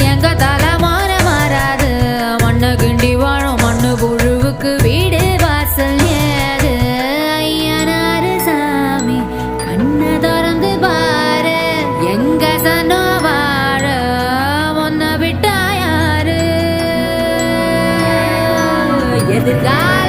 எங்க தலைமுறை மாறாது. மண்ணு கிண்டி வாழும் மண்ணு புழுவுக்கு வீடு வாசல் ஏது. ஐயனாரு சாமி கண்ணை திறந்து பாரு, எங்க சனோ வாழ முன்ன விட்டா யாரு? எதிர்கால